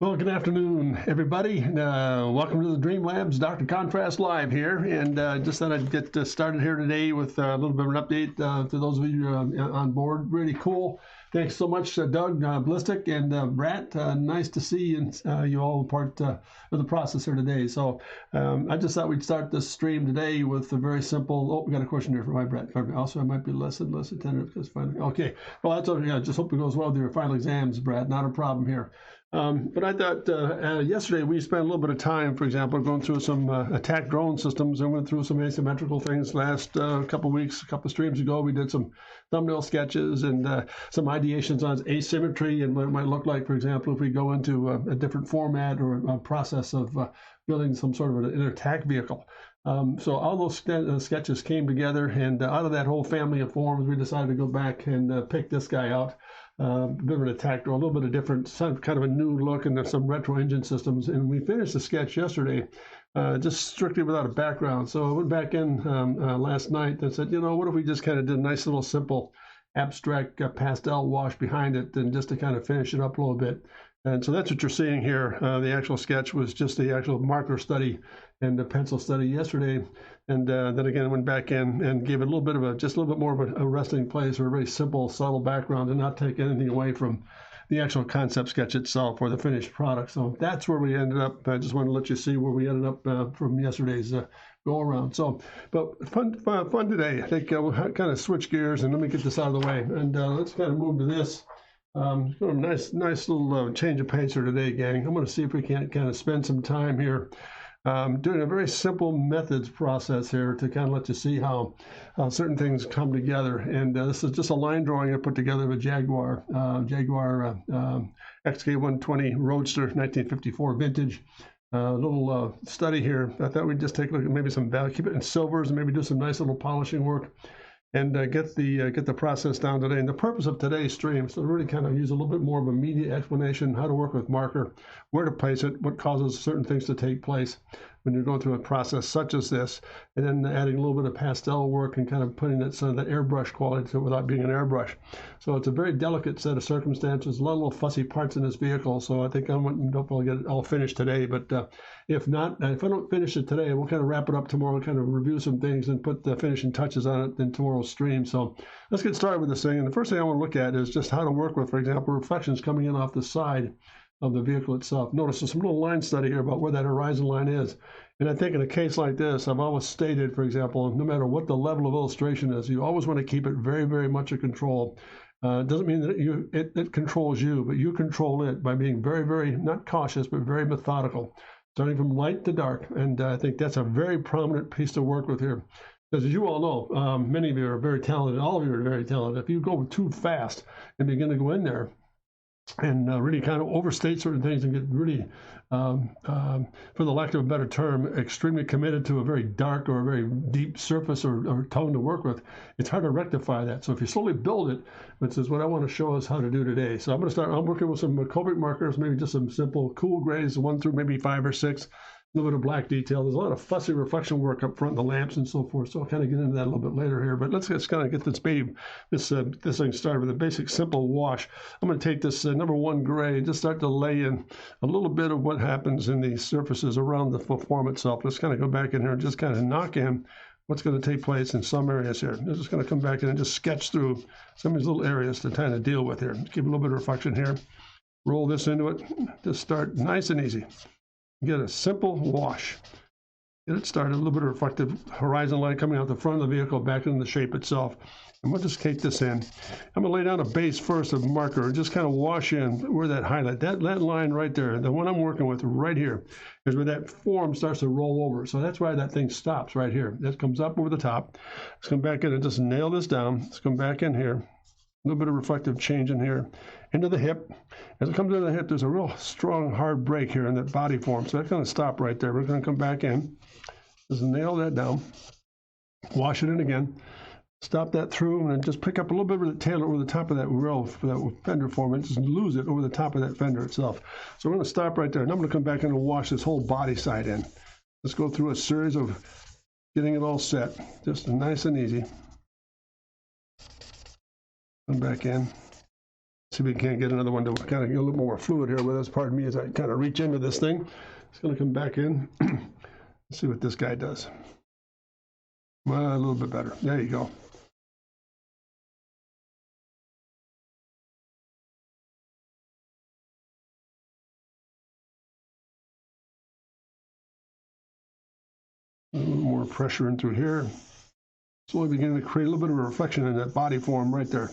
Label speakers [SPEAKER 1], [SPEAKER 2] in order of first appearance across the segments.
[SPEAKER 1] Well, good afternoon, everybody. Welcome to the Dream Labs, Dr. Contrast Live here. And just thought I'd get started here today with a little bit of an update to those of you on board. Really cool. Thanks so much, Doug Blistic and Brat. Nice to see you all part of the process here today. So I just thought we'd start this stream today with a very simple. Oh, we got a question here for my Brat. Also, I might be less attentive because finally. Okay. Well, that's okay. I just hope it goes well with your final exams, Brad. Not a problem here. But I thought yesterday we spent a little bit of time, for example, going through some attack drone systems and went through some asymmetrical things last couple of weeks, a couple of streams ago. We did some thumbnail sketches and some ideations on asymmetry and what it might look like, for example, if we go into a different format or a process of building some sort of an attack vehicle. So all those sketches came together, and out of that whole family of forms, we decided to go back and pick this guy out. A bit of an attack, or a little bit of different, kind of a new look, and there's some retro engine systems. And we finished the sketch yesterday, just strictly without a background. So I went back in last night and said, what if we just kind of did a nice little simple abstract pastel wash behind it, and just to kind of finish it up a little bit. And so that's what you're seeing here. The actual sketch was just the actual marker study and the pencil study yesterday. And then again, went back in and gave it a little bit of just a little bit more of a resting place, or a very simple, subtle background, and not take anything away from the actual concept sketch itself or the finished product. So that's where we ended up. I just wanted to let you see where we ended up from yesterday's go around. So, but fun today. I think we'll kind of switch gears, and let me get this out of the way. And let's kind of move to this. Nice little change of pace here today, gang. I'm going to see if we can't kind of spend some time here doing a very simple methods process here to kind of let you see how certain things come together. And this is just a line drawing I put together of a Jaguar X K 120 Roadster 1954 vintage. Little study here. I thought we'd just take a look at maybe some value, keep it in silvers, and maybe do some nice little polishing work, and get the process down today. And the purpose of today's stream is to really kind of use a little bit more of a media explanation, how to work with marker, where to place it, what causes certain things to take place when you're going through a process such as this, and then adding a little bit of pastel work and kind of putting that some of that airbrush quality to it without being an airbrush. So it's a very delicate set of circumstances, a lot of little fussy parts in this vehicle. So I think I'm hopefully get it all finished today. But if not, if I don't finish it today, we'll kind of wrap it up tomorrow, kind of review some things and put the finishing touches on it in tomorrow's stream. So let's get started with this thing. And the first thing I want to look at is just how to work with, for example, reflections coming in off the side of the vehicle itself. Notice there's some little line study here about where that horizon line is. And I think in a case like this, I've always stated, for example, no matter what the level of illustration is, you always want to keep it very, very much a control. It doesn't mean that it controls you, but you control it by being very, very, not cautious, but very methodical, starting from light to dark. And I think that's a very prominent piece to work with here. Because as you all know, many of you are very talented, all of you are very talented. If you go too fast and begin to go in there and really kind of overstate certain things and get really, for the lack of a better term, extremely committed to a very dark or a very deep surface or tone to work with, it's hard to rectify that. So if you slowly build it, which is what I want to show us how to do today. So I'm working with some Copic markers, maybe just some simple cool grays, 1 through maybe 5 or 6. A little bit of black detail. There's a lot of fussy reflection work up front, the lamps and so forth. So I'll kind of get into that a little bit later here. But let's just kind of get this thing started with a basic simple wash. I'm going to take this number 1 gray and just start to lay in a little bit of what happens in the surfaces around the form itself. Let's kind of go back in here and just kind of knock in what's going to take place in some areas here. I'm just going to come back in and just sketch through some of these little areas to kind of deal with here. Give a little bit of reflection here. Roll this into it. Just start nice and easy. Get a simple wash. Get it started, a little bit of reflective horizon line coming out the front of the vehicle back into the shape itself. And we'll just take this in. I'm going to lay down a base first of marker and just kind of wash in where that highlight, that line right there, the one I'm working with right here, is where that form starts to roll over. So that's why that thing stops right here. That comes up over the top. Let's come back in and just nail this down. Let's come back in here. A little bit of reflective change in here, into the hip. As it comes into the hip, there's a real strong, hard break here in that body form. So that's going to stop right there. We're going to come back in, just nail that down, wash it in again, stop that through, and then just pick up a little bit of the tail over the top of that rail for that fender form, and just lose it over the top of that fender itself. So we're going to stop right there, and I'm going to come back in and wash this whole body side in. Let's go through a series of getting it all set, just nice and easy. Come back in, See if we can get another one to kind of get a little more fluid here with us. Pardon me as I kind of reach into this thing. It's going to come back in. Let's see what this guy does. Well, a little bit better. There you go. A little more pressure in through here. Slowly beginning to create a little bit of a reflection in that body form right there.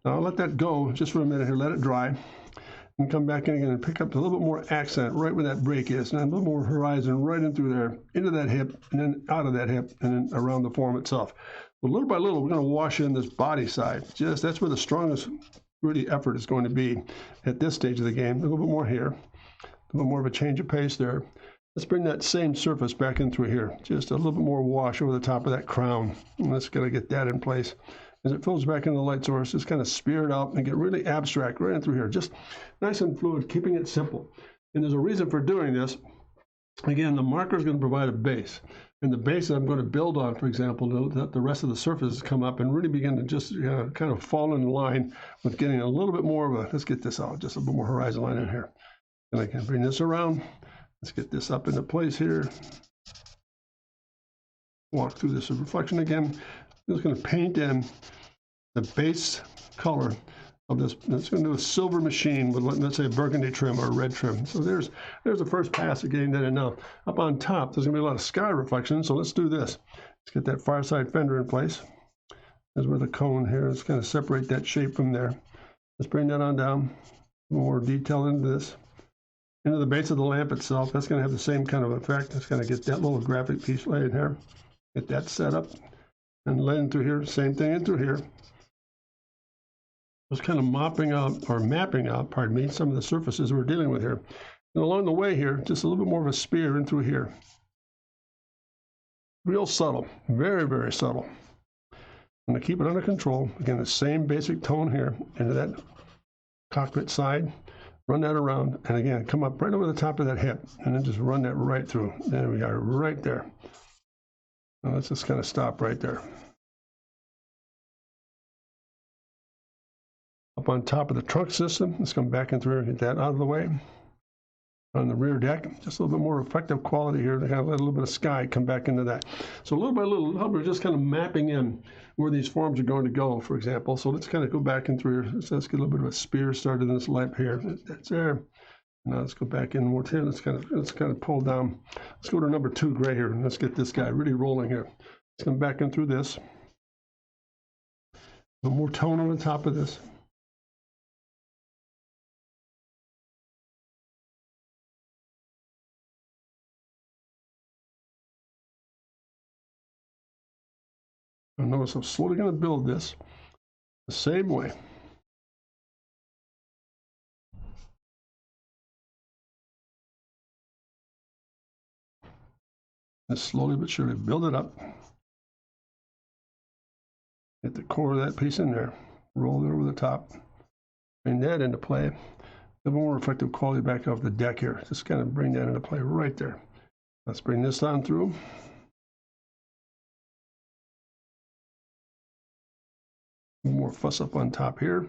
[SPEAKER 1] Now I'll let that go just for a minute here, let it dry, and come back in again and pick up a little bit more accent right where that break is, and a little more horizon right in through there, into that hip, and then out of that hip, and then around the form itself. But little by little, we're going to wash in this body side. Just that's where the strongest really effort is going to be at this stage of the game. A little bit more here, a little more of a change of pace there. Let's bring that same surface back in through here. Just a little bit more wash over the top of that crown. And let's gotta get that in place. As it fills back into the light source, just kind of spear it out and get really abstract right in through here. Just nice and fluid, keeping it simple. And there's a reason for doing this. Again, the marker is going to provide a base. And the base that I'm going to build on, for example, that the rest of the surfaces come up and really begin to just kind of fall in line with getting a little bit more of a, let's get this out, just a little more horizon line in here. And I can bring this around. Let's get this up into place here. Walk through this reflection again. I'm just going to paint in the base color of this. It's going to do a silver machine with, let's say, a burgundy trim or a red trim. So there's the first pass of getting that in. Now, up on top, there's going to be a lot of sky reflection. So let's do this. Let's get that far side fender in place. There's where the cone here. Let's kind of separate that shape from there. Let's bring that on down. More detail into this. Into the base of the lamp itself, that's going to have the same kind of effect. Let's kind of get that little graphic piece laid in here. Get that set up. And laid in through here, same thing in through here. Just kind of mapping out, pardon me, some of the surfaces we're dealing with here. And along the way here, just a little bit more of a spear in through here. Real subtle, very, very subtle. I'm going to keep it under control. Again, the same basic tone here into that cockpit side. Run that around, and again, come up right over the top of that hip, and then just run that right through. There we are, right there. Now let's just kind of stop right there. Up on top of the trunk system, let's come back in through and get that out of the way. On the rear deck, just a little bit more effective quality here to kind of let a little bit of sky come back into that. So little by little, we're just kind of mapping in where these forms are going to go, for example. So let's kind of go back in through here. Let's get a little bit of a spear started in this lamp here. That's there. Now let's go back in more here. Let's kind of pull down. Let's go to number 2 gray here, and let's get this guy really rolling here. Let's come back in through this. A little more tone on the top of this. And notice I'm slowly going to build this the same way. And slowly but surely build it up. Get the core of that piece in there. Roll it over the top. Bring that into play. The more reflective quality back off the deck here. Just kind of bring that into play right there. Let's bring this on through. More fuss up on top here.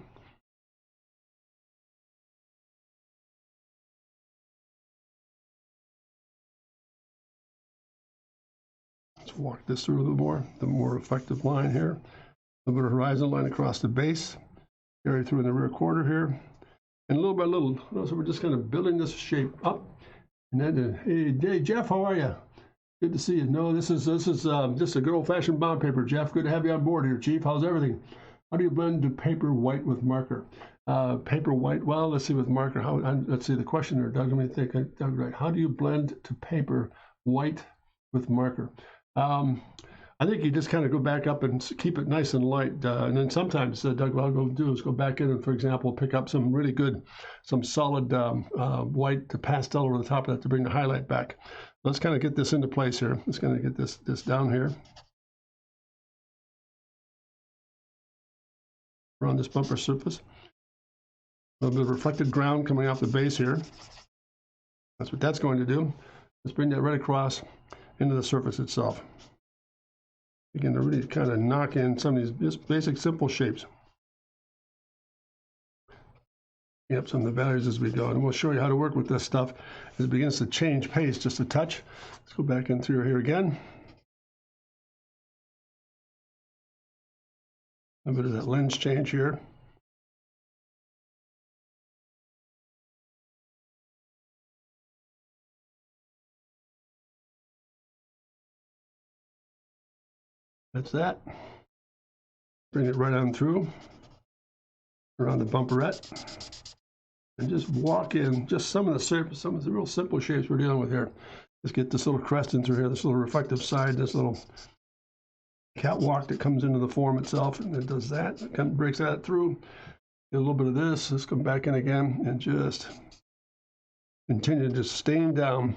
[SPEAKER 1] Let's walk this through a little more. The more effective line here. A little bit of horizon line across the base. Carry through in the rear quarter here. And little by little, so we're just kind of building this shape up. And then, hey, Jeff, how are you? Good to see you. No, this is just a good old-fashioned bond paper, Jeff. Good to have you on board here, Chief. How's everything? How do you blend to paper white with marker? Paper white, well, let's see with marker. Let's see the question there, Doug. Let me think, Doug, right. How do you blend to paper white with marker? I think you just kind of go back up and keep it nice and light. And then sometimes, Doug, what I'll go do is go back in and, for example, pick up some really good, some solid white to pastel over the top of that to bring the highlight back. Let's kind of get this into place here. Let's kind of get this down here. Around this bumper surface. A little bit of reflected ground coming off the base here. That's what that's going to do. Let's bring that right across into the surface itself. Begin to really kind of knock in some of these just basic simple shapes. up some of the values as we go, and we'll show you how to work with this stuff as it begins to change pace just a touch. Let's go back in through here again. A bit of that lens change here. That's that. Bring it right on through, around the bumperette, and just walk in just some of the real simple shapes we're dealing with here. Just get this little crest in through here, this little reflective side, this little catwalk that comes into the form itself, and it does that. It kind of breaks that through. Get a little bit of this. Let's come back in again and just continue to just stain down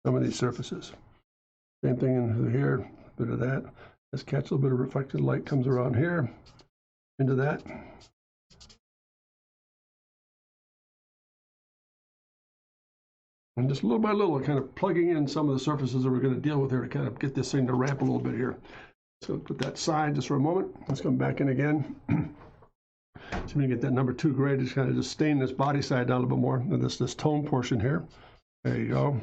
[SPEAKER 1] some of these surfaces. Same thing in here, a bit of that. Let's catch a little bit of reflected light comes around here, into that. And just little by little, kind of plugging in some of the surfaces that we're going to deal with here to kind of get this thing to ramp a little bit here. So put that aside just for a moment. Let's come back in again. So we can get that number 2 gray, just kind of just stain this body side down a little bit more. And this tone portion here. There you go.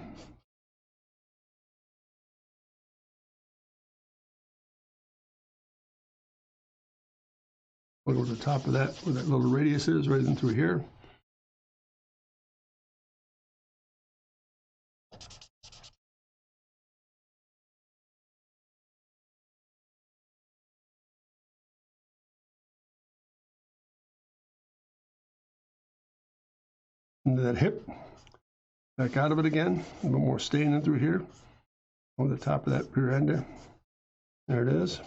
[SPEAKER 1] We'll go to the top of that, where that little radius is, right in through here. Into that hip. Back out of it again. A little more staining through here. Over the top of that rear ender. There it is.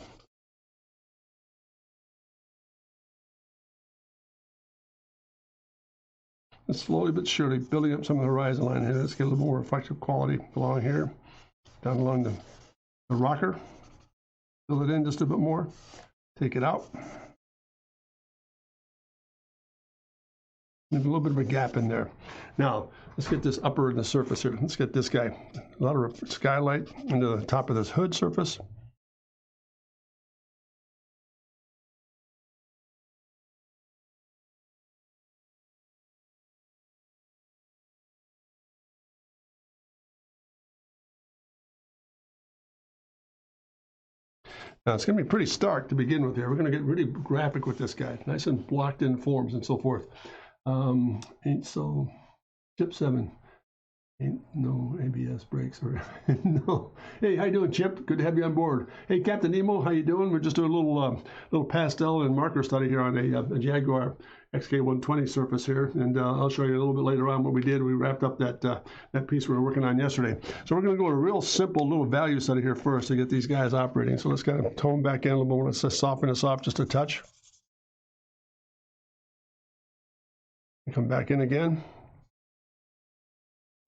[SPEAKER 1] And slowly but surely building up some of the horizon line here. Let's get a little more reflective quality along here, down along the rocker. Fill it in just a bit more. Take it out. There's a little bit of a gap in there. Now, let's get this upper in the surface here. Let's get this guy. A lot of skylight into the top of this hood surface. Now, it's going to be pretty stark to begin with here. We're going to get really graphic with this guy. Nice and blocked in forms and so forth. So, Chip 7. Ain't no ABS brakes or no. Hey, how you doing, Chip? Good to have you on board. Hey, Captain Nemo, how you doing? We're just doing a little pastel and marker study here on a Jaguar X K 120 surface here, and I'll show you a little bit later on what we did. We wrapped up that piece we were working on yesterday. So we're going to go to a real simple little value study here first to get these guys operating. So let's kind of tone back in a little bit. Let's just soften this off just a touch. Come back in again.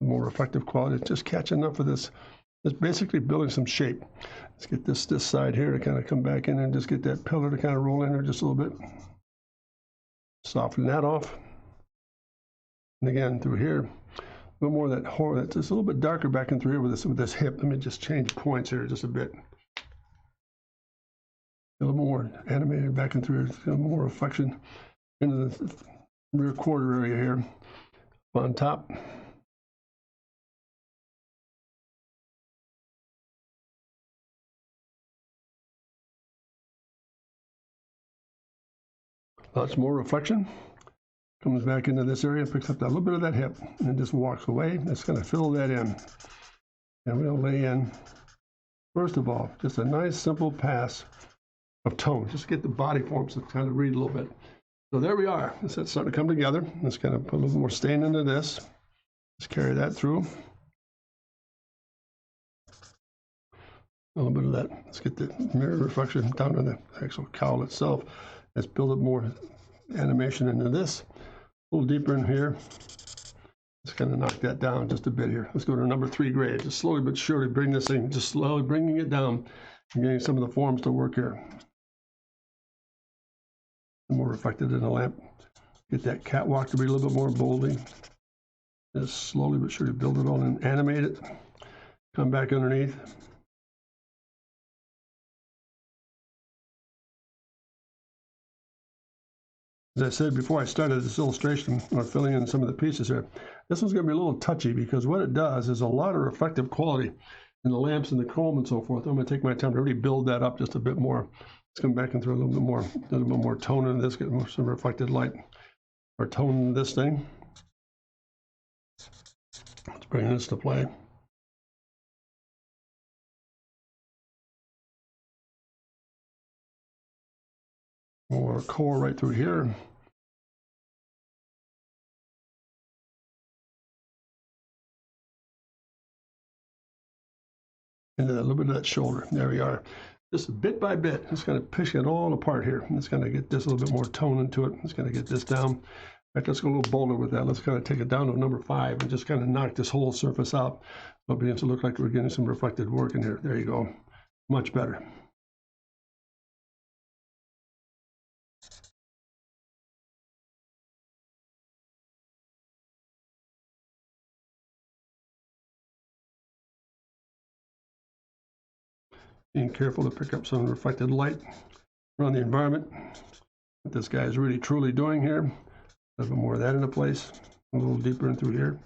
[SPEAKER 1] More reflective quality, just catch enough of this. It's basically building some shape. Let's get this side here to kind of come back in and just get that pillar to kind of roll in there just a little bit. Soften that off. And again, through here, a little more of that horn. That's just a little bit darker back in through here with this hip. Let me just change points here just a bit. A little more animated back in through here. A little more reflection into the rear quarter area here. On top. Lots more reflection. Comes back into this area, picks up that little bit of that hip, and then just walks away. It's going to fill that in. And we'll lay in, first of all, just a nice simple pass of tone. Just get the body forms to kind of read a little bit. So there we are. It's starting to come together. Let's kind of put a little more stain into this. Let's carry that through. A little bit of that. Let's get the mirror reflection down on the actual cowl itself. Let's build up more animation into this. A little deeper in here. Let's kind of knock that down just a bit here. Let's go to number 3 gray. Just slowly but surely bring this thing, just slowly bringing it down and getting some of the forms to work here. More reflected in the lamp. Get that catwalk to be a little bit more boldy. Just slowly but surely build it all and animate it. Come back underneath. As I said before I started this illustration, or filling in some of the pieces here, this one's going to be a little touchy because what it does is a lot of reflective quality in the lamps and the chrome and so forth. I'm going to take my time to really build that up just a bit more. Let's come back and throw a little bit more tone in this, get some reflected light or tone in this thing. Let's bring this to play. More core right through here. And then a little bit of that shoulder. There we are. Just bit by bit, just kind of pushing it all apart here. It's going to get this a little bit more tone into it. It's going to get this down. In fact, let's go a little bolder with that. Let's kind of take it down to number 5 and just kind of knock this whole surface out. It'll begin to look like we're getting some reflected work in here. There you go. Much better. Being careful to pick up some reflected light around the environment. What this guy is really truly doing here. A little bit more of that into place. A little deeper in through here.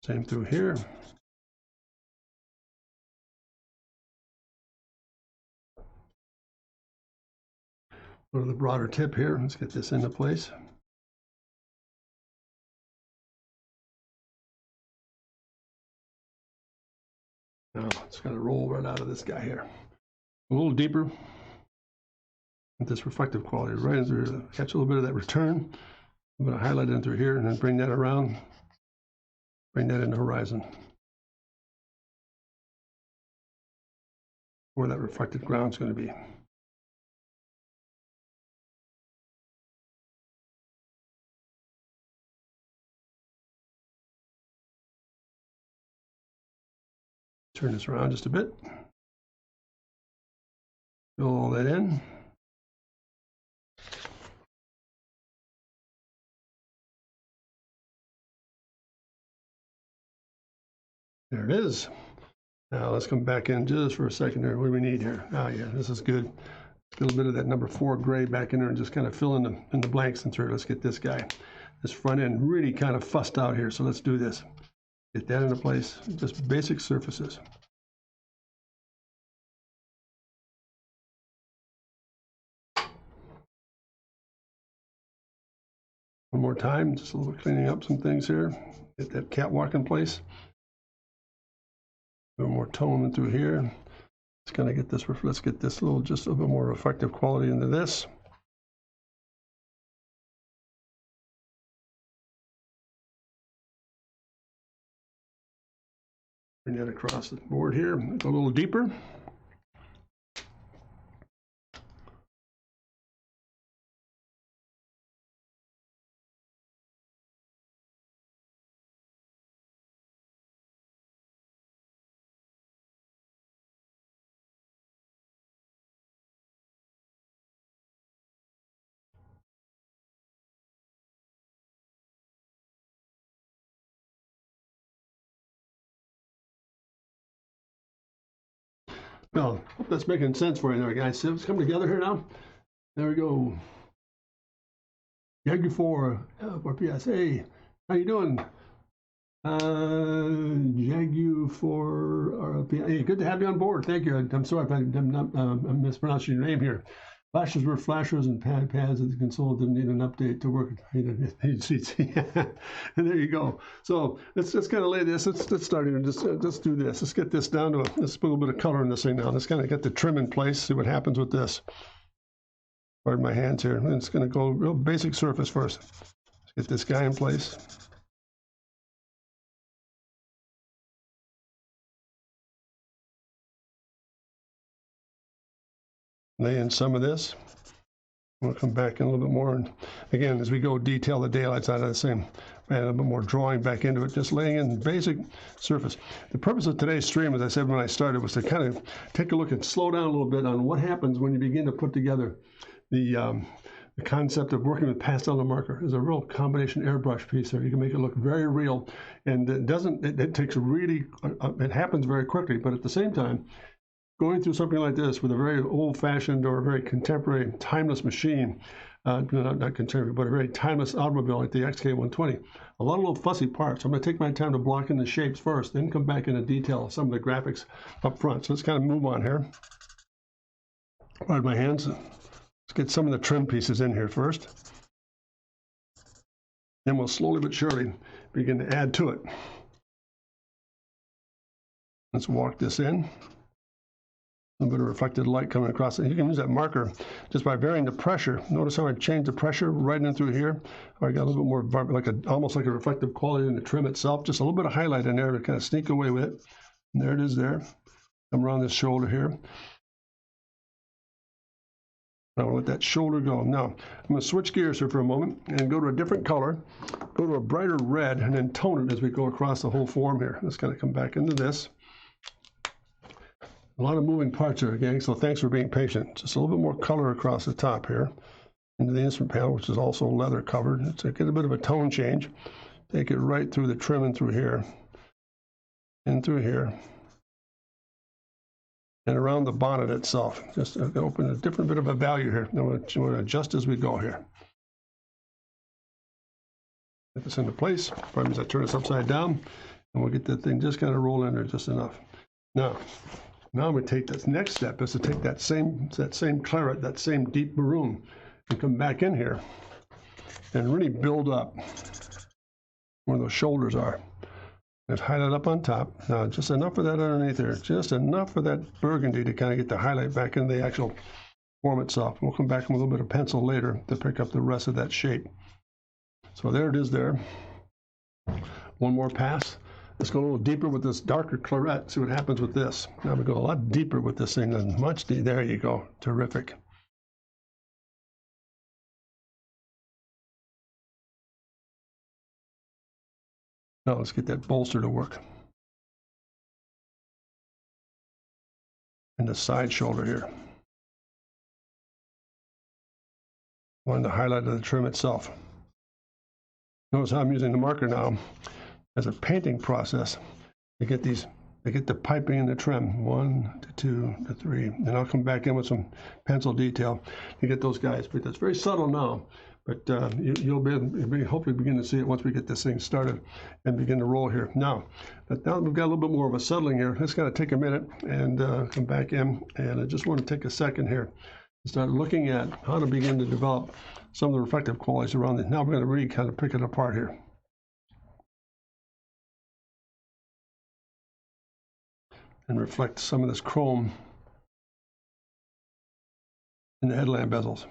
[SPEAKER 1] Same through here. Go to the broader tip here. Let's get this into place. Now it's going to roll right out of this guy here. A little deeper with this reflective quality. Right in through, catch a little bit of that return. I'm going to highlight it in through here and then bring that around. Bring that in the horizon. Where that reflected ground is going to be. Turn this around just a bit. Fill all that in. There it is. Now let's come back in just for a second here. What do we need here? Oh yeah, this is good. A little bit of that number 4 gray back in there and just kind of fill in the blanks in through. Let's get this guy. This front end really kind of fussed out here, so let's do this. Get that into place. Just basic surfaces. One more time, just a little cleaning up some things here. Get that catwalk in place. A little more tone in through here. It's gonna get this. Let's get this just a little bit more reflective quality into this. Bring that across the board here. Go a little deeper. Well, hope that's making sense for you there, guys. So let's come together here now. There we go. Jaguar X K. How you doing? Jaguar X K. Hey, good to have you on board. Thank you. I'm sorry if I'm mispronouncing your name here. Flashers were flashers and pads at the console didn't need an update to work. And there you go. So let's just kind of lay this. Let's start here. Just do this. Let's get this down to let's put a little bit of color in this thing now. Let's kind of get the trim in place. See what happens with this. Pardon my hands here. And it's going to go real basic surface first. Let's get this guy in place. Lay in some of this. We'll come back in a little bit more. And again, as we go detail the daylights out of the same, add a little bit more drawing back into it, just laying in basic surface. The purpose of today's stream, as I said when I started, was to kind of take a look and slow down a little bit on what happens when you begin to put together the concept of working with pastel and marker. Is a real combination airbrush piece there. You can make it look very real, and it takes really, it happens very quickly, but at the same time, going through something like this with a very old-fashioned or a very contemporary, timeless machine, not contemporary, but a very timeless automobile like the XK120, a lot of little fussy parts. I'm going to take my time to block in the shapes first, then come back into detail some of the graphics up front. So let's kind of move on here. Pardon my hands. Let's get some of the trim pieces in here first. Then we'll slowly but surely begin to add to it. Let's walk this in. A little bit of reflected light coming across it. You can use that marker just by varying the pressure. Notice how I changed the pressure right in through here. I got a little bit more, almost like a reflective quality in the trim itself. Just a little bit of highlight in there to kind of sneak away with it. And there it is there. Come around this shoulder here. I'll let that shoulder go. Now, I'm going to switch gears here for a moment and go to a different color. Go to a brighter red and then tone it as we go across the whole form here. Let's kind of come back into this. A lot of moving parts here, gang, so thanks for being patient. Just a little bit more color across the top here into the instrument panel, which is also leather covered. It's a bit of a tone change. Take it right through the trim and through here, and through here, and around the bonnet itself. Just open a different bit of a value here. I'm going to adjust as we go here. Get this into place. Probably means I turn this upside down, and we'll get that thing just kind of roll in there just enough. Now I'm going to take this next step is to take that same claret, that same deep maroon, and come back in here and really build up where those shoulders are. Just highlight up on top. Now just enough of that underneath there, just enough of that burgundy to kind of get the highlight back into the actual form itself. We'll come back with a little bit of pencil later to pick up the rest of that shape. So there it is there. One more pass. Let's go a little deeper with this darker claret, see what happens with this. Now we go a lot deeper with this thing than much deeper. There you go. Terrific. Now let's get that bolster to work. And the side shoulder here. On the highlight of the trim itself. Notice how I'm using the marker now as a painting process to get the piping and the trim, 1 to 2 to 3, and I'll come back in with some pencil detail to get those guys. But that's very subtle now, but you'll hopefully begin to see it once we get this thing started and begin to roll here. Now that we've got a little bit more of a settling here, let's kind of take a minute and come back in, and I just want to take a second here and start looking at how to begin to develop some of the reflective qualities around it. Now we're going to really kind of pick it apart here. And reflect some of this chrome in the headlamp bezels.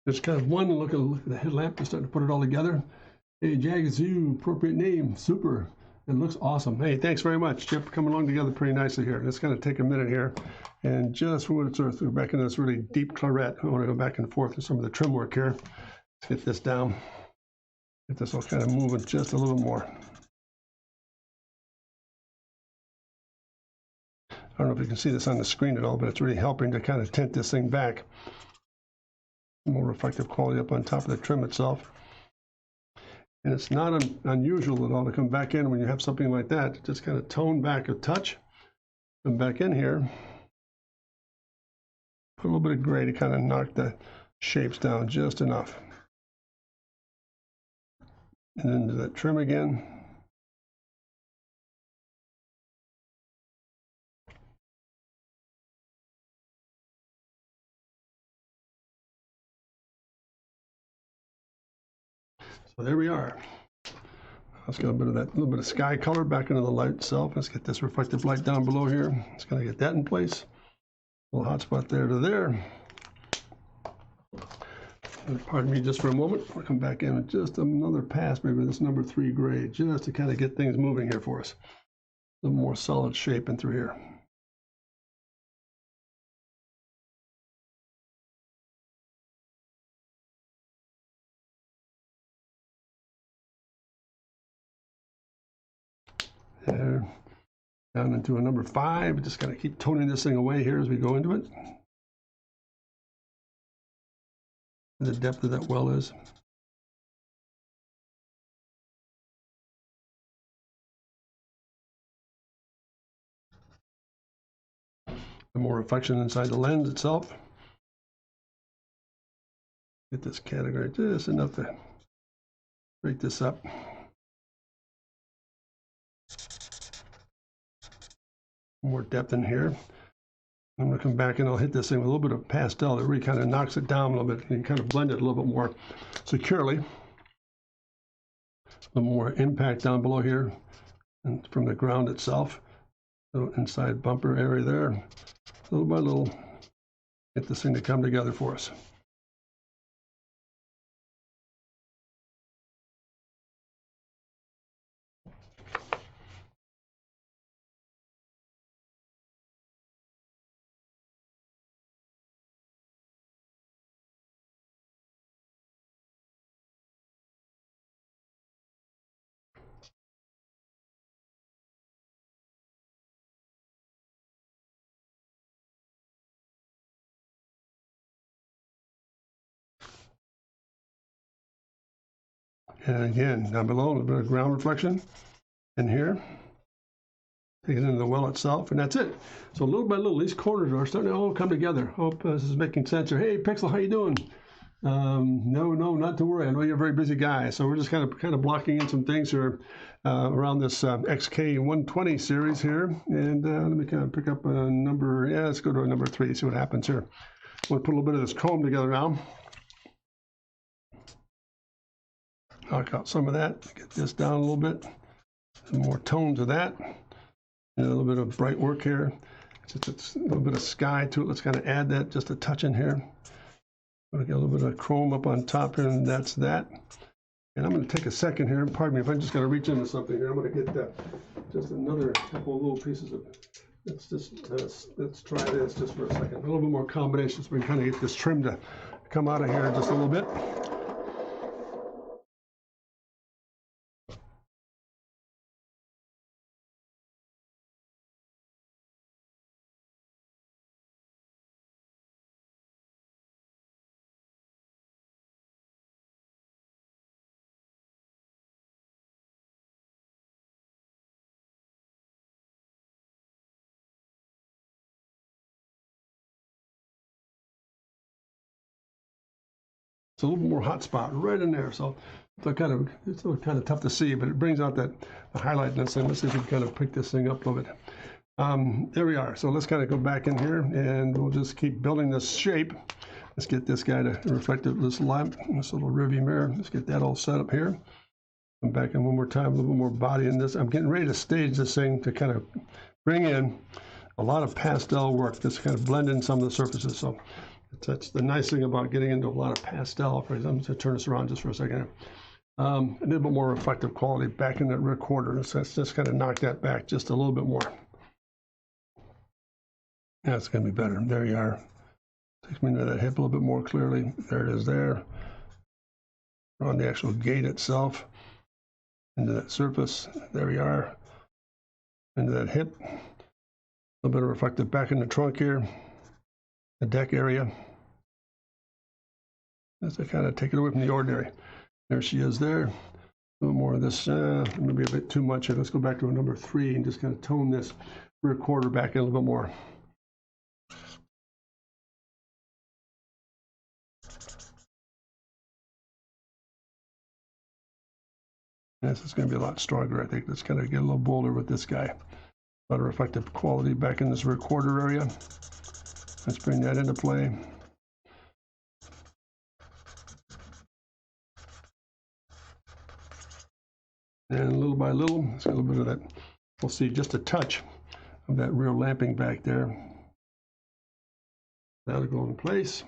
[SPEAKER 1] There's kind of one look at the headlamp, just starting to put it all together. Hey, Jag-Zoo, appropriate name, super. It looks awesome. Hey, thanks very much, Chip, coming along together pretty nicely here. Let's kind of take a minute here, and just for what it's worth, go back into this really deep claret. I want to go back and forth with some of the trim work here. Let's get this down. Get this all kind of moving just a little more. I don't know if you can see this on the screen at all, but it's really helping to kind of tint this thing back. More reflective quality up on top of the trim itself. And it's not unusual at all to come back in when you have something like that. Just kind of tone back a touch. Come back in here. Put a little bit of gray to kind of knock the shapes down just enough. And into that trim again. So there we are. Let's get a bit of that little bit of sky color back into the light itself. Let's get this reflective light down below here. Just gonna get that in place. A little hot spot there to there. And pardon me just for a moment. We'll come back in with just another pass, maybe this number 3 gray, just to kind of get things moving here for us. A little more solid shape in through here. There, down into a number 5. Just gotta keep toning this thing away here as we go into it. The depth of that well is. The more reflection inside the lens itself. Get this category just enough to break this up. More depth in here. I'm going to come back and I'll hit this thing with a little bit of pastel that really kind of knocks it down a little bit and kind of blend it a little bit more securely. A little more impact down below here and from the ground itself. So inside bumper area there. Little by little, get this thing to come together for us. And again, down below, a little bit of ground reflection in here. Take it into the well itself, and that's it. So little by little, these corners are starting to all come together. Hope this is making sense here. Hey, Pixel, how you doing? No, not to worry. I know you're a very busy guy. So we're just kind of blocking in some things here around this XK 120 series here. And let me kind of pick up a number. Yeah, let's go to a number 3, see what happens here. We'll put a little bit of this chrome together now. Knock out some of that, get this down a little bit. Some more tones of that. And a little bit of bright work here. Just a little bit of sky to it. Let's kind of add that just a touch in here. I'm going to get a little bit of chrome up on top here, and that's that. And I'm going to take a second here. Pardon me if I'm just going to reach into something here. I'm going to get just another couple of little pieces of. Let's try this just for a second. A little bit more combination so we can kind of get this trim to come out of here just a little bit. It's a little more hot spot right in there, so it's kind of tough to see, but it brings out that highlight in this thing. Let's see if we can kind of pick this thing up a little bit. There we are. So let's kind of go back in here, and we'll just keep building this shape. Let's get this guy to reflect this lamp, this little rearview mirror. Let's get that all set up here. Come back in one more time, a little bit more body in this. I'm getting ready to stage this thing to kind of bring in a lot of pastel work, just kind of blend in some of the surfaces. So That's the nice thing about getting into a lot of pastel. I'm going to turn this around just for a second. A little bit more reflective quality back in that rear quarter. So let's just kind of knock that back just a little bit more. That's going to be better. There you are. Takes me into that hip a little bit more clearly. There it is there. On the actual gate itself. Into that surface. There we are. Into that hip. A little bit of reflective back in the trunk here. The deck area. Just to kind of take it away from the ordinary. There she is there. A little more of this, maybe a bit too much here. Let's go back to a number 3 and just kind of tone this rear quarter back in a little bit more. This is going to be a lot stronger, I think. Let's kind of get a little bolder with this guy. A lot of reflective quality back in this rear quarter area. Let's bring that into play. And little by little, let's get a little bit of that. We'll see just a touch of that rear lamping back there. That'll go in place.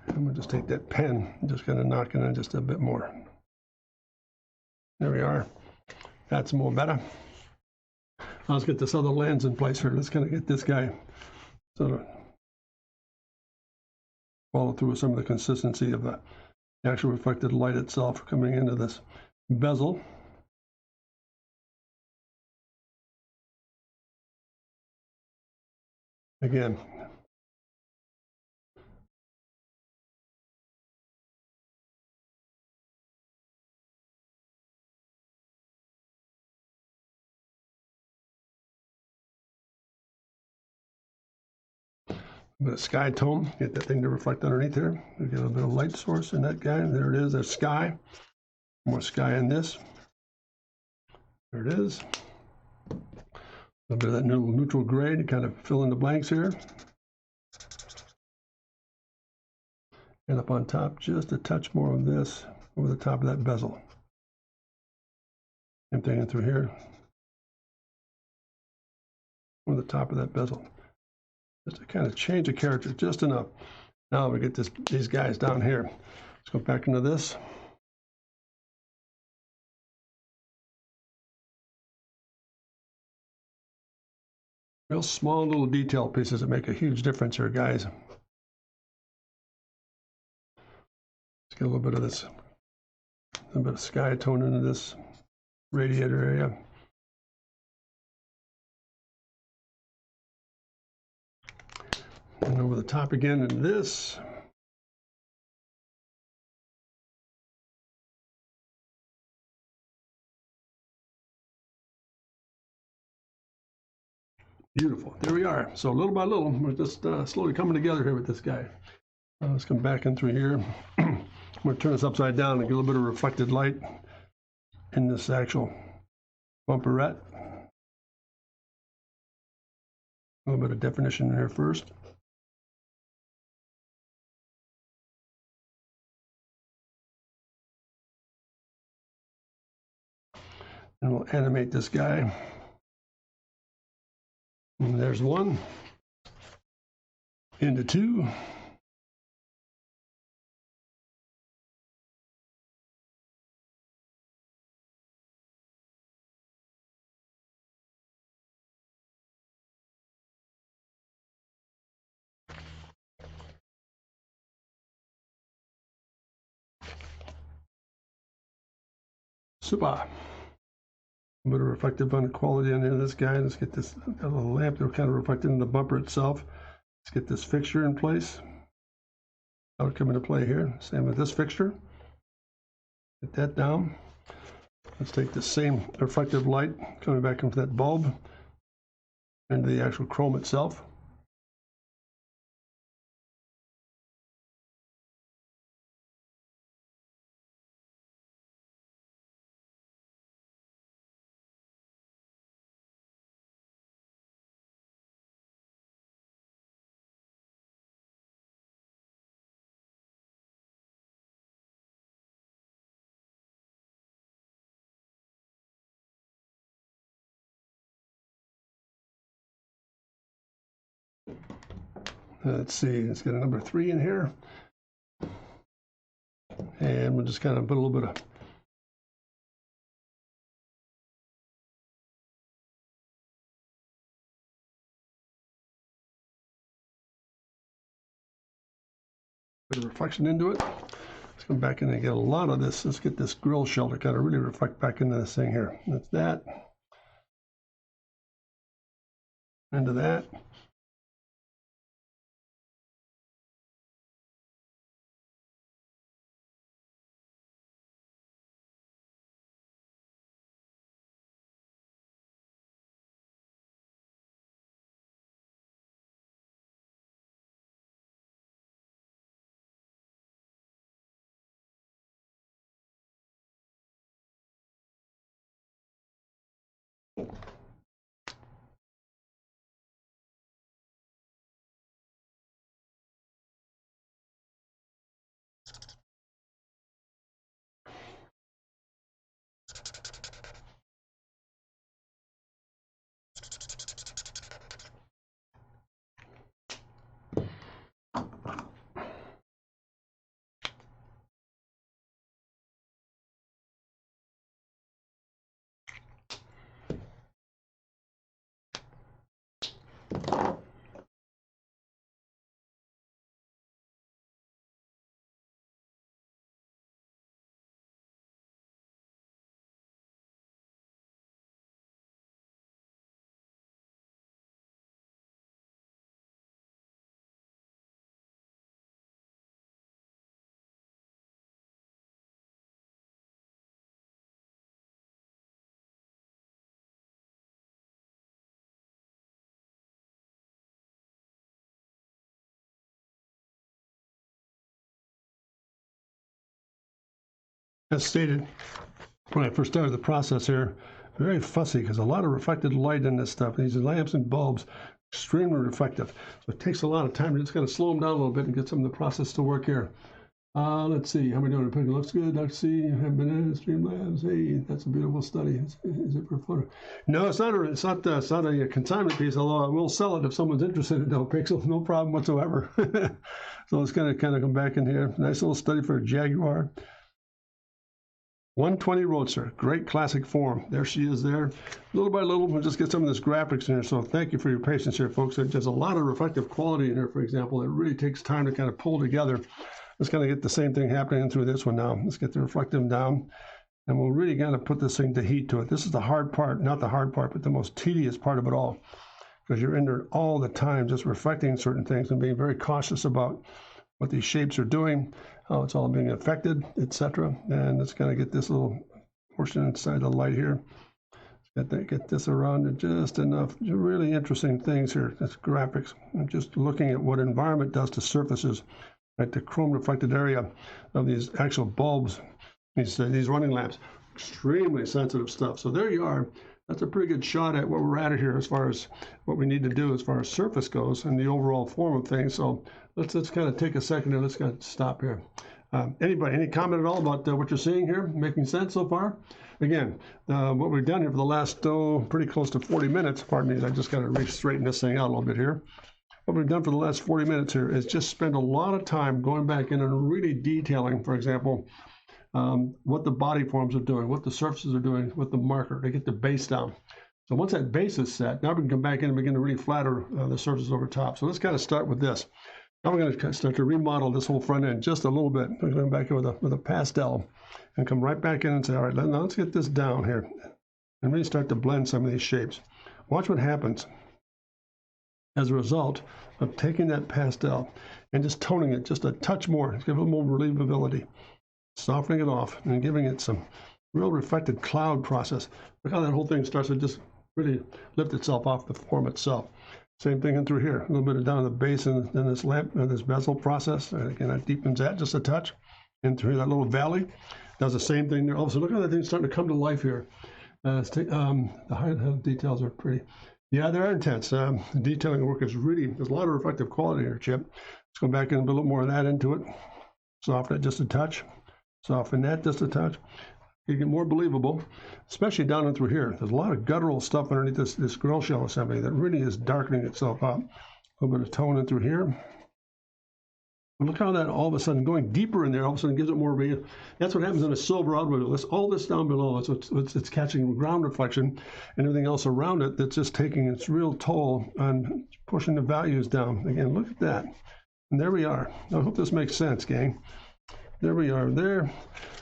[SPEAKER 1] And we'll just take that pen and just kind of knock it in just a bit more. There we are. That's more better. Now let's get this other lens in place here. Let's kind of get this guy sort of follow through with some of the consistency of the actual reflected light itself coming into this bezel. Again, a bit of sky tone, get that thing to reflect underneath here. We get a little bit of light source in that guy. There it is, there's sky. More sky in this. There it is. A little bit of that neutral gray to kind of fill in the blanks here. And up on top, just a touch more of this over the top of that bezel. Same thing in through here. Over the top of that bezel. Just to kind of change the character just enough. Now we get these guys down here. Let's go back into this. Real small little detail pieces that make a huge difference here, guys. Let's get a little bit of this, a little bit of sky tone into this radiator area. And over the top again in this. Beautiful. There we are. So little by little, we're just slowly coming together here with this guy. Let's come back in through here. I'm going to turn this upside down and get a little bit of reflected light in this actual bumperette. A little bit of definition in here first. And we'll animate this guy. And there's one. Into two. Super. A bit of reflective on the quality on this guy. Let's get this little lamp that kind of reflected in the bumper itself. Let's get this fixture in place. That would come into play here. Same with this fixture. Get that down. Let's take the same reflective light coming back into that bulb into the actual chrome itself. Let's see, let's get a number 3 in here. And we'll just kind of put a little bit of reflection into it. Let's come back in and get a lot of this. Let's get this grill shell to kind of really reflect back into this thing here. That's that. Into that. As stated when I first started the process here, very fussy because a lot of reflected light in this stuff. These lamps and bulbs, extremely reflective. So it takes a lot of time. You just got to slow them down a little bit and get some of the process to work here. Let's see, how are we doing? It looks good. Let's see, Bananas, Streamlabs. Hey, that's a beautiful study. Is it for photo? No, it's not a consignment piece. Although I will sell it if someone's interested in it. Pixel, no problem whatsoever. So let's kind of come back in here. Nice little study for a Jaguar 120 Roadster, great classic form. There she is there. Little by little, we'll just get some of this graphics in here. So thank you for your patience here, folks. There's a lot of reflective quality in here, for example. It really takes time to kind of pull together. Let's kind of get the same thing happening through this one now. Let's get the reflective down. And we'll really kind of put this thing to heat to it. This is the hard part, not the hard part, but the most tedious part of it all. Because you're in there all the time just reflecting certain things and being very cautious about what these shapes are doing, how it's all being affected, etc. And let's kind of get this little portion inside the light here. Get this around it just enough. Really interesting things here. That's graphics. I'm just looking at what environment does to surfaces, right? The chrome reflected area of these actual bulbs, these running lamps. Extremely sensitive stuff. So there you are. That's a pretty good shot at where we're at here as far as what we need to do as far as surface goes and the overall form of things. So let's kind of take a second and let's kind of stop here. Anybody, any comment at all about what you're seeing here? Making sense so far? Again, what we've done here for the last, pretty close to 40 minutes, pardon me, I just got to straighten this thing out a little bit here. What we've done for the last 40 minutes here is just spend a lot of time going back in and really detailing, for example, what the body forms are doing, what the surfaces are doing with the marker to get the base down. So once that base is set, now we can come back in and begin to really flatter the surfaces over top. So let's kind of start with this. Now we're going to start to remodel this whole front end just a little bit. We're going back in with a pastel and come right back in and say, all right, now let's get this down here and really start to blend some of these shapes. Watch what happens as a result of taking that pastel and just toning it just a touch more, give it a little more relievability, softening it off and giving it some real reflected cloud process. Look how that whole thing starts to just really lift itself off the form itself. Same thing in through here, a little bit of down the base and then this lamp, this bezel process. And again, that deepens that just a touch. And through that little valley, does the same thing there. Also, look how that thing's starting to come to life here. The highlight details are pretty. Yeah, they're intense. The detailing work is really, there's a lot of reflective quality here, Chip. Let's go back and put a little more of that into it. Soften it just a touch. Soften that just a touch. You get more believable, especially down and through here. There's a lot of guttural stuff underneath this grill shell assembly that really is darkening itself up. A little bit of tone in through here. And look how that all of a sudden going deeper in there, all of a sudden gives it more radiance. That's what happens in a silver outward. All this down below, it's catching ground reflection and everything else around it that's just taking its real toll on pushing the values down. Again, look at that. And there we are. I hope this makes sense, gang. There we are there.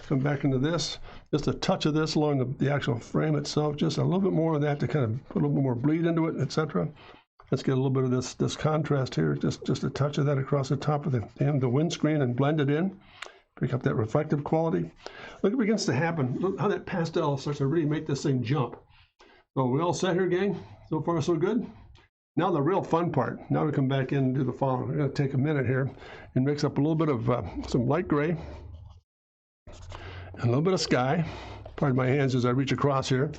[SPEAKER 1] Come back into this. Just a touch of this along the actual frame itself. Just a little bit more of that to kind of put a little bit more bleed into it, etc. Let's get a little bit of this contrast here. Just a touch of that across the top of the windscreen and blend it in. Pick up that reflective quality. Look what begins to happen. Look how that pastel starts to really make this thing jump. So we all set here, gang? So far, so good? Now the real fun part. Now we come back in and do the following. We're going to take a minute here and mix up a little bit of some light gray and a little bit of sky. Pardon my hands as I reach across here.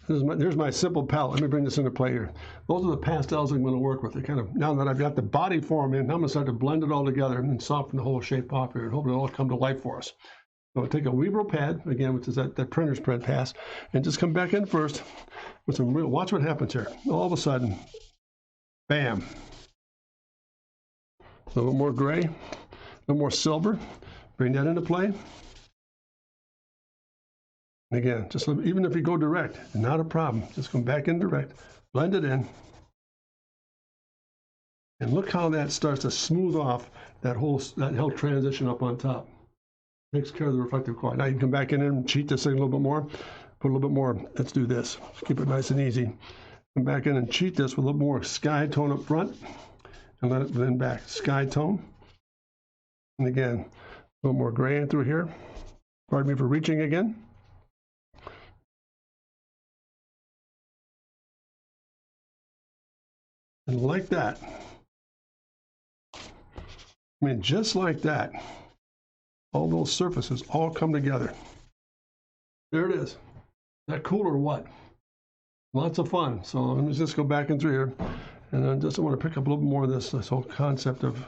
[SPEAKER 1] There's my simple palette. Let me bring this into play here. Those are the pastels I'm going to work with. They're kind of, now that I've got the body form in, now I'm going to start to blend it all together and soften the whole shape off here and hopefully it'll all come to life for us. So I'll take a Weaver pad, again, which is that printer's print pass, and just come back in first with some real, watch what happens here. All of a sudden, bam. A little more gray, a little more silver. Bring that into play. And again, just even if you go direct, not a problem. Just come back in direct, blend it in, and look how that starts to smooth off that whole transition up on top. Takes care of the reflective quality. Now you can come back in and cheat this thing a little bit more. Put a little bit more. Let's do this. Keep it nice and easy. Come back in and cheat this with a little more sky tone up front, and let it blend back. Sky tone, and again, a little more gray in through here. Pardon me for reaching again. And like that, I mean, just like that, all those surfaces all come together. There it is. Is that cool or what? Lots of fun. So let me just go back in through here, and I just want to pick up a little bit more of this whole concept of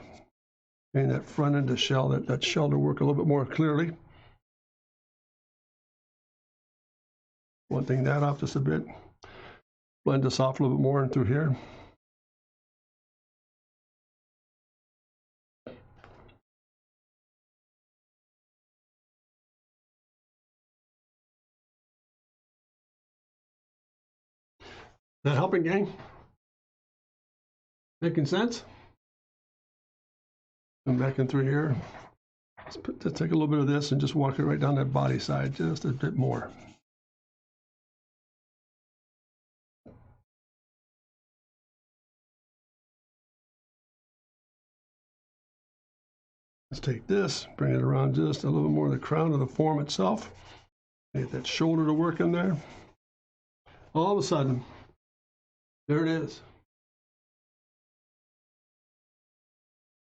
[SPEAKER 1] getting that front end of shell, that shell to work a little bit more clearly. One thing that off just a bit. Blend this off a little bit more in through here. That helping, gang? Making sense? Come back in through here. Let's take a little bit of this and just walk it right down that body side just a bit more. Let's take this, bring it around just a little bit more of the crown of the form itself. Get that shoulder to work in there. All of a sudden, there it is.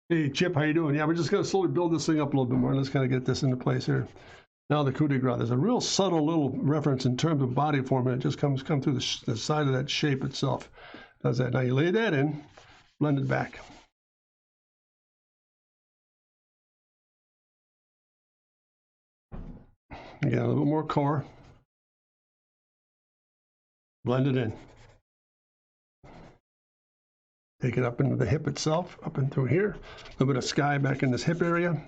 [SPEAKER 1] Hey, Chip, how you doing? Yeah, we're just going to slowly build this thing up a little bit more. Let's kind of get this into place here. Now the coup de grace. There's a real subtle little reference in terms of body form, and it just come through the side of that shape itself. Does that. Now you lay that in, blend it back. Again, a little bit more core. Blend it in. Take it up into the hip itself, up and through here. A little bit of sky back in this hip area.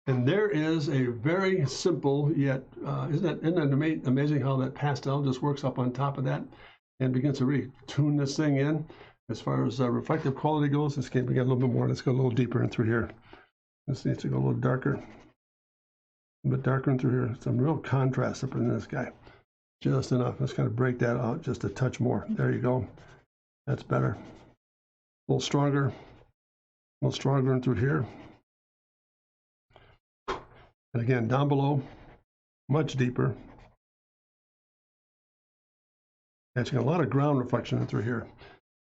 [SPEAKER 1] And there is a very simple, yet, isn't that amazing how that pastel just works up on top of that and begins to really tune this thing in. As far as reflective quality goes, this can get a little bit more. Let's go a little deeper in through here. This needs to go a little darker. A bit darker in through here. Some real contrast up in this guy. Just enough. Let's kind of break that out just a touch more. There you go. That's better. A little stronger. A little stronger in through here. And again, down below, much deeper. Catching a lot of ground reflection in through here.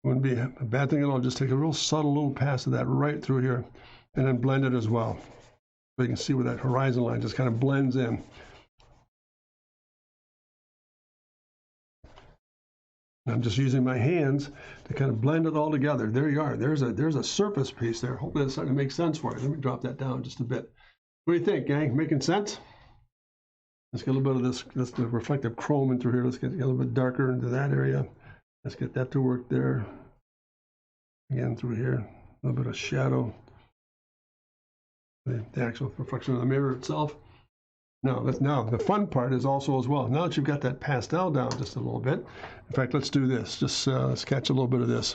[SPEAKER 1] Wouldn't be a bad thing at all. Just take a real subtle little pass of that right through here and then blend it as well. So you can see where that horizon line just kind of blends in. I'm just using my hands to kind of blend it all together. There you are. There's a surface piece there. Hopefully that's starting to make sense for you. Let me drop that down just a bit. What do you think, gang? Making sense? Let's get a little bit of this the reflective chrome in through here. Let's get a little bit darker into that area. Let's get that to work there. Again, through here, a little bit of shadow. The actual reflection of the mirror itself. Now the fun part is also as well. Now that you've got that pastel down just a little bit, in fact, let's do this. Just let's catch a little bit of this.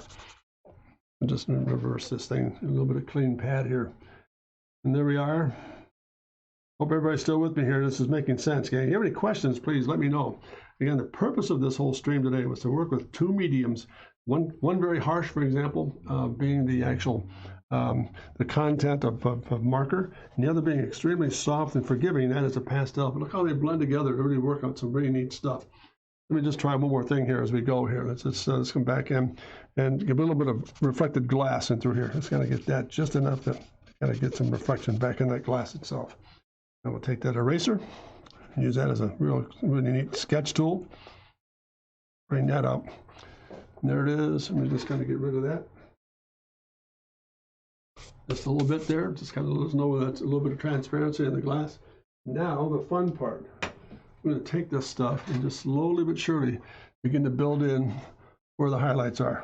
[SPEAKER 1] Just reverse this thing. A little bit of clean pad here, and there we are. Hope everybody's still with me here. This is making sense, gang. If you have any questions, please let me know. Again, the purpose of this whole stream today was to work with two mediums. One very harsh, for example, being the actual the content of marker, and the other being extremely soft and forgiving. That is a pastel. But look how they blend together to really work out some really neat stuff. Let me just try one more thing here as we go here. Let's come back in and give a little bit of reflected glass in through here. Let's kind of get that just enough to kind of get some reflection back in that glass itself. And we'll take that eraser and use that as a really neat sketch tool. Bring that up. And there it is. I'm just going to get rid of that. Just a little bit there. Just kind of let us know that's a little bit of transparency in the glass. Now the fun part. I'm going to take this stuff and just slowly but surely begin to build in where the highlights are.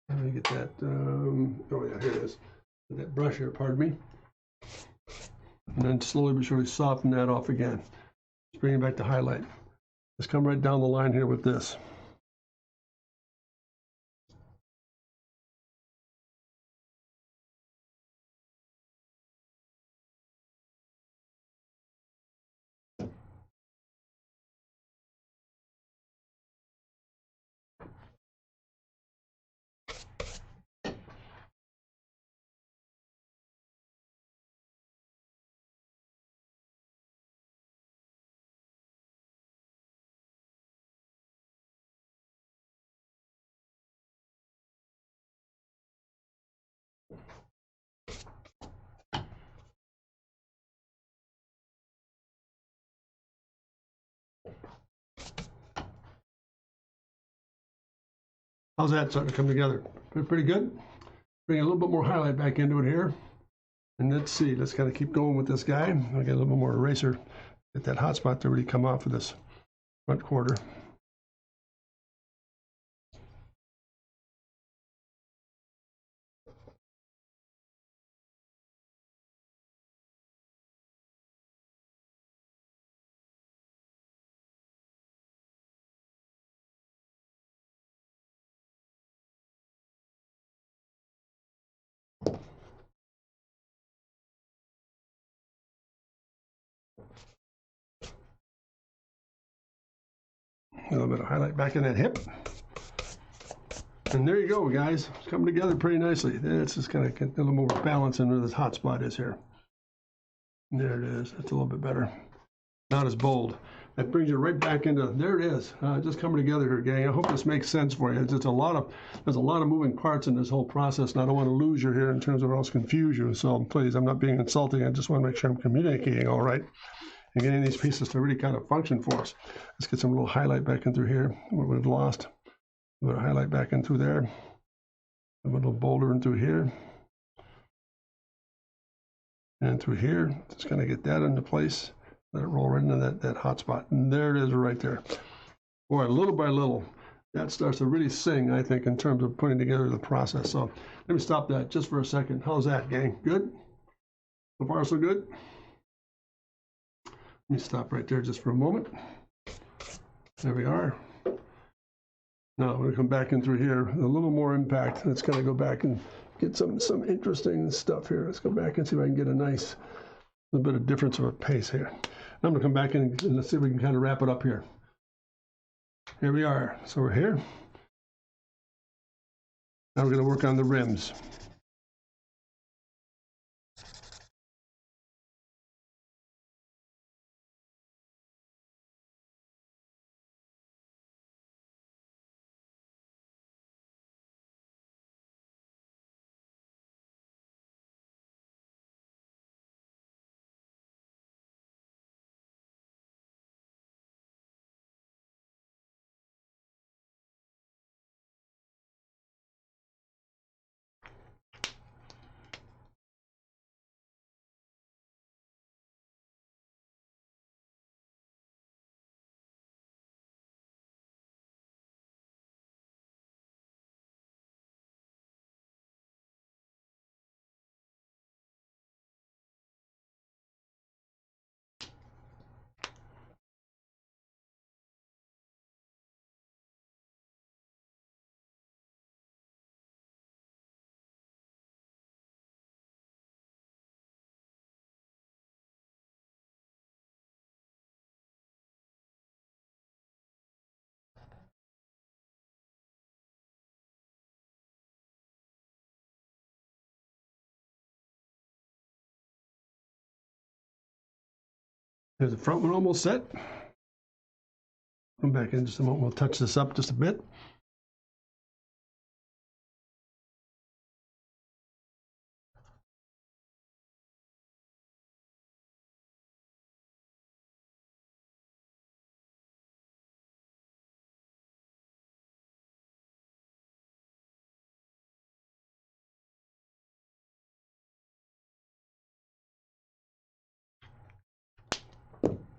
[SPEAKER 1] Let me get that. Oh yeah, here it is. That brush here, pardon me. And then slowly but surely soften that off again. Just bring it back to highlight. Just come right down the line here with this. How's that starting to come together? Pretty good. Bring a little bit more highlight back into it here. And let's see, let's kind of keep going with this guy. I'll get a little bit more eraser. Get that hot spot to really come off of this front quarter. A little bit of highlight back in that hip. And there you go, guys. It's coming together pretty nicely. It's just kind of get a little more balance in where this hot spot is here. And there it is. That's a little bit better. Not as bold. That brings you right back into, there it is. Just coming together here, gang. I hope this makes sense for you. There's a lot of moving parts in this whole process, and I don't want to lose you here in terms of else confuse you. So please, I'm not being insulting. I just want to make sure I'm communicating all right and getting these pieces to really kind of function for us. Let's get some little highlight back in through here, what we've lost. A little highlight back in through there. A little bolder in through here. And through here, just kind of get that into place. Let it roll right into that hot spot. And there it is right there. Boy, little by little, that starts to really sing, I think, in terms of putting together the process. So let me stop that just for a second. How's that, gang? Good? So far, so good? Let me stop right there just for a moment. There we are. Now I'm going to come back in through here, a little more impact. Let's kind of go back and get some interesting stuff here. Let's go back and see if I can get a nice little bit of difference of a pace here. I'm going to come back in and let's see if we can kind of wrap it up here. Here we are. So we're here. Now we're going to work on the rims. There's the front one almost set. Come back in just a moment. We'll touch this up just a bit.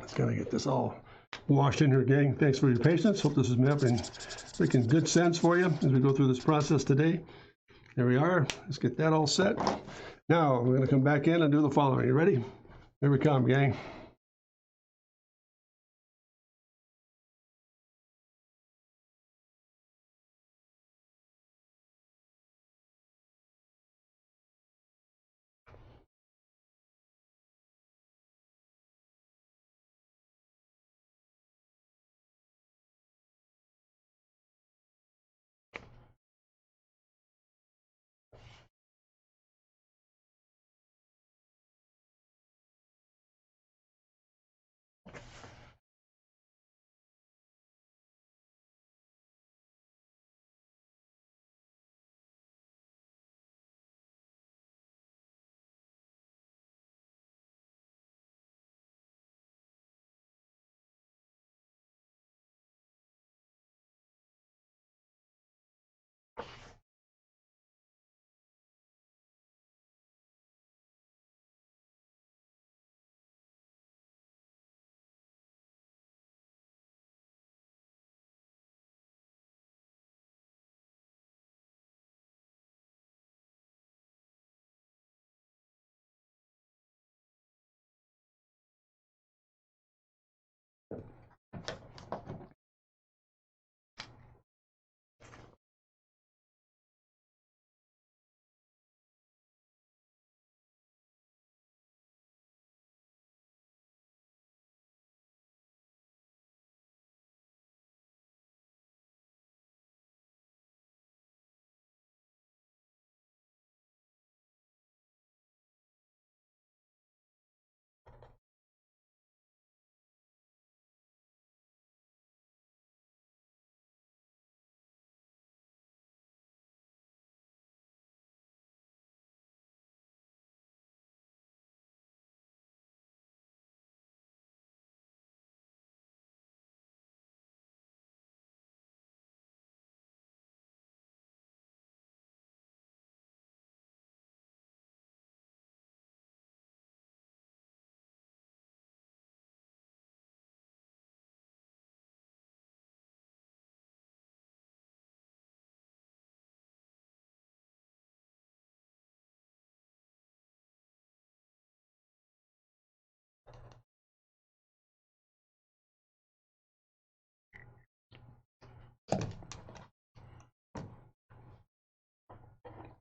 [SPEAKER 1] Let's kind of get this all washed in here, gang. Thanks for your patience. Hope this is making good sense for you as we go through this process today. There we are. Let's get that all set. Now we're going to come back in and do the following. You ready? Here we come, gang.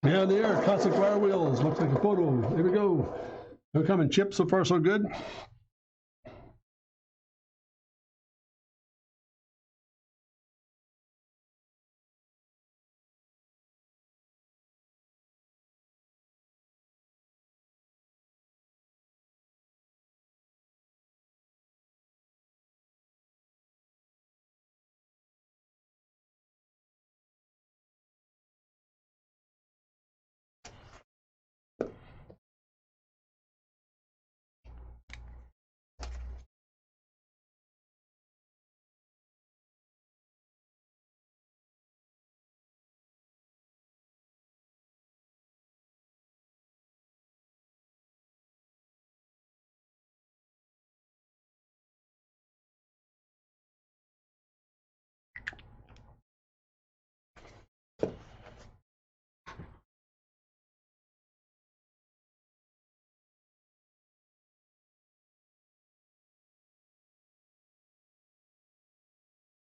[SPEAKER 1] Yeah, they are classic wire wheels. Looks like a photo. There we go. They're coming chipped. So far, so good.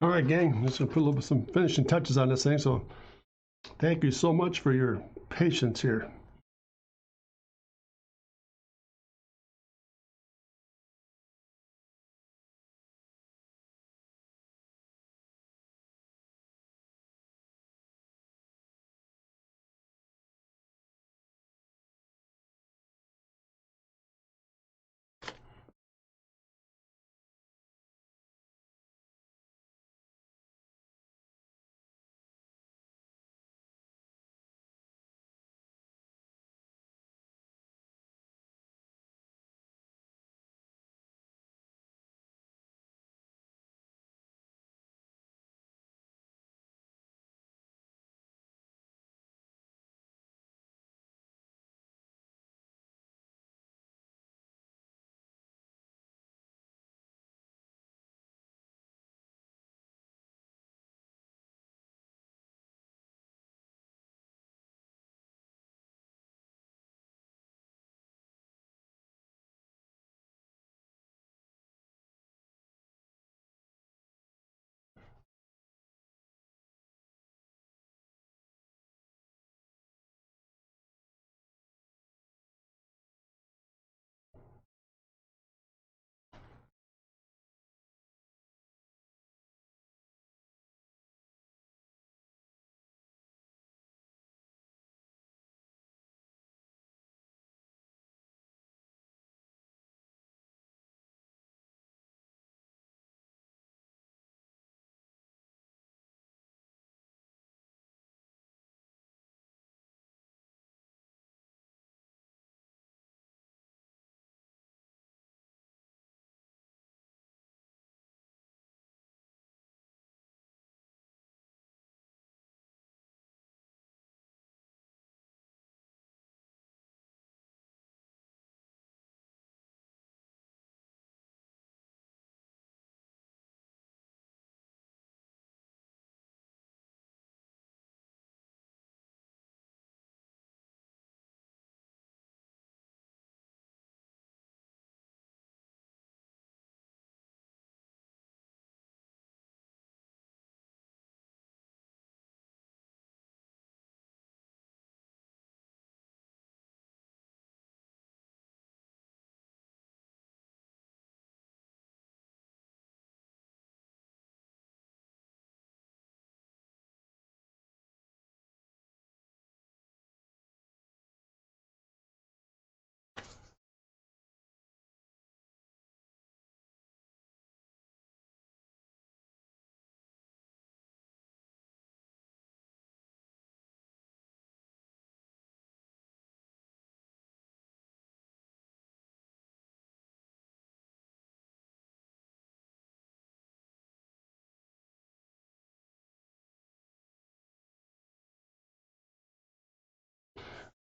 [SPEAKER 1] All right, gang. Just gonna put a little bit some finishing touches on this thing. So, thank you so much for your patience here.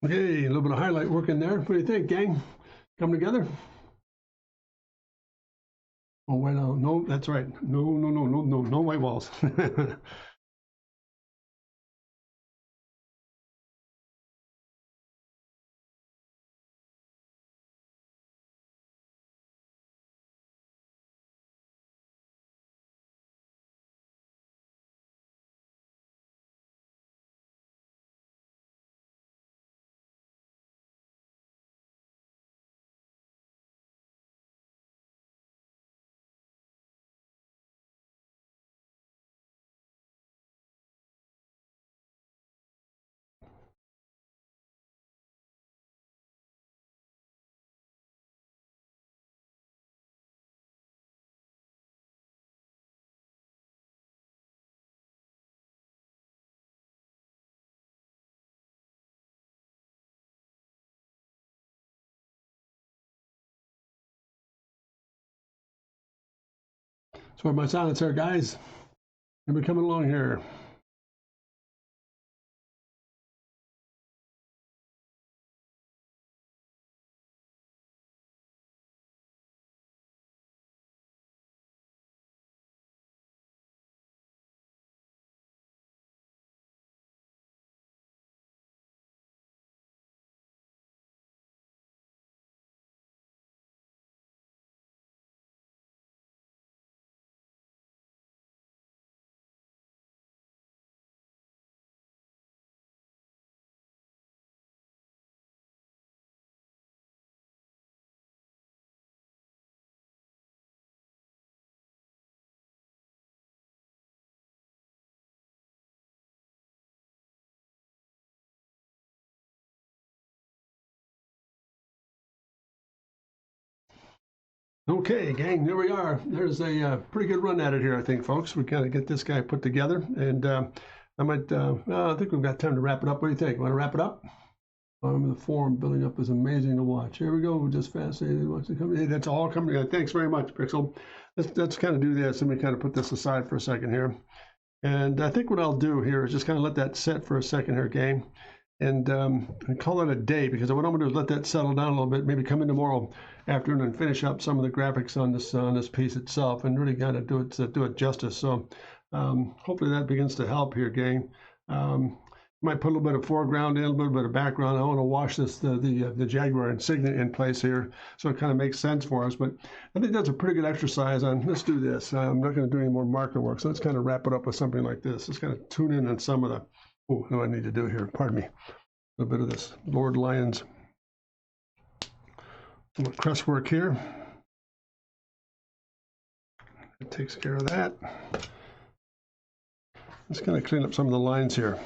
[SPEAKER 1] Okay, a little bit of highlight work in there. What do you think, gang? Come together? Oh, wait, no, that's right. No white walls. So my silence there, guys. We're coming along here. Okay, gang, there we are. There's a pretty good run at it here, I think, folks. We kind of get this guy put together, and I think we've got time to wrap it up. What do you think? Want to wrap it up? The form building up is amazing to watch. Here we go. We're just fascinated. Watch it come. Hey, that's all coming together. Thanks very much, Pixel. Let's kind of do this. Let me kind of put this aside for a second here. And I think what I'll do here is just kind of let that set for a second here, gang, and call it a day, because what I'm going to do is let that settle down a little bit, maybe come in tomorrow afternoon and finish up some of the graphics on this piece itself, and really kind of do it justice. So hopefully that begins to help here, gang. Might put a little bit of foreground in, a little bit of background. I want to wash the Jaguar insignia in place here, so it kind of makes sense for us. But I think that's a pretty good exercise on. Let's do this. I'm not going to do any more marker work, so let's kind of wrap it up with something like this. Let's kind of tune in on some of the. Oh, what do I need to do here? Pardon me. A little bit of this Lord Lyons crest work here. It takes care of that. Let's kind of clean up some of the lines here.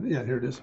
[SPEAKER 1] Yeah, here it is.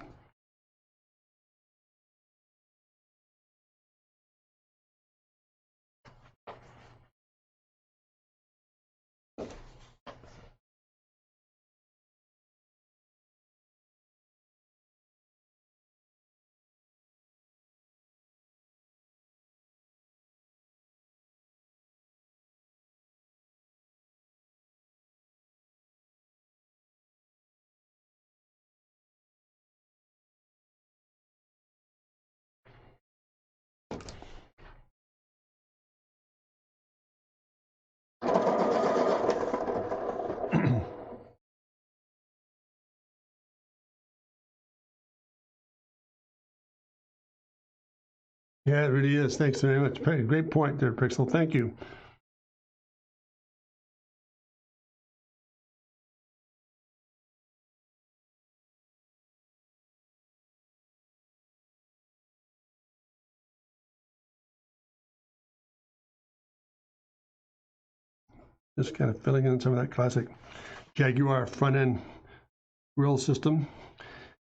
[SPEAKER 1] Yeah, it really is. Thanks very much. Great point there, Pixel. Thank you. Just kind of filling in some of that classic Jaguar front end grille system.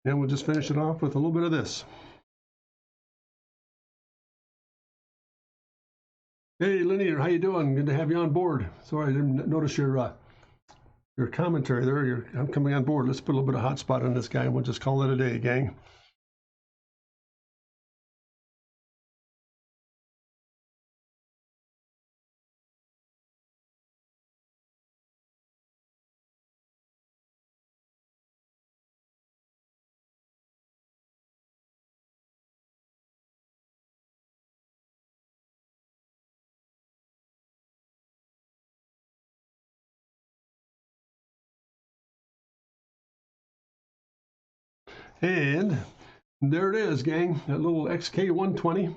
[SPEAKER 1] And we'll just finish it off with a little bit of this. Hey, Linear, how you doing? Good to have you on board. Sorry, I didn't notice your commentary there. I'm coming on board. Let's put a little bit of hotspot on this guy, and we'll just call it a day, gang. And there it is, gang. That little XK120.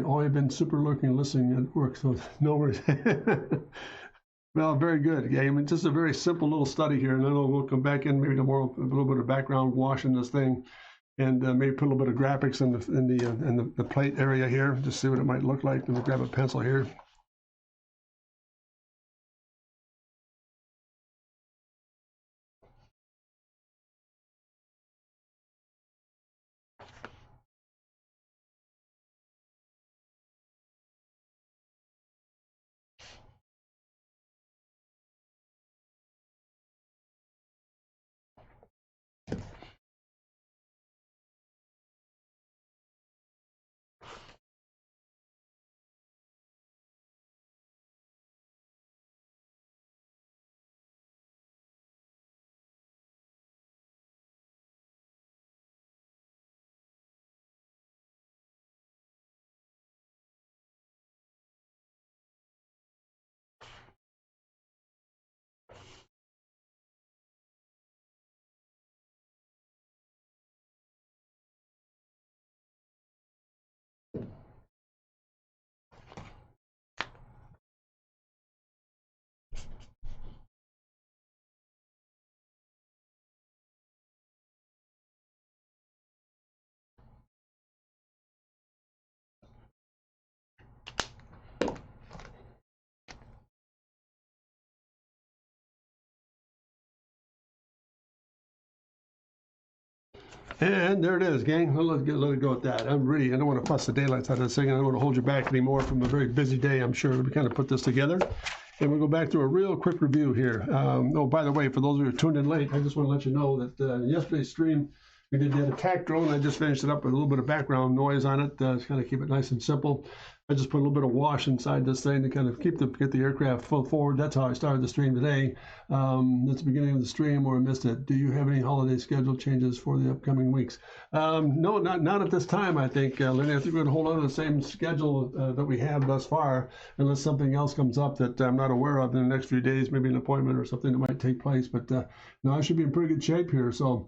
[SPEAKER 1] Oh, I've been super looking, listening at work, so no worries. Well, very good, gang. I mean, just a very simple little study here, and then we'll come back in maybe tomorrow, a little bit of background wash in this thing, and maybe put a little bit of graphics in the plate area here, just see what it might look like. And we'll grab a pencil here. And there it is, gang. Let it go at that. I don't want to fuss the daylights out of this thing. I don't want to hold you back anymore from a very busy day, I'm sure. We kind of put this together. And we'll go back to a real quick review here. Oh, by the way, for those who are tuned in late, I just want to let you know that yesterday's stream, we did that attack drone. I just finished it up with a little bit of background noise on it to kind of keep it nice and simple. I just put a little bit of wash inside this thing to kind of get the aircraft full forward. That's how I started the stream today. That's the beginning of the stream where I missed it. Do you have any holiday schedule changes for the upcoming weeks? No, not at this time, I think, Lenny. I think we're going to hold on to the same schedule that we have thus far, unless something else comes up that I'm not aware of in the next few days, maybe an appointment or something that might take place. But no, I should be in pretty good shape here. So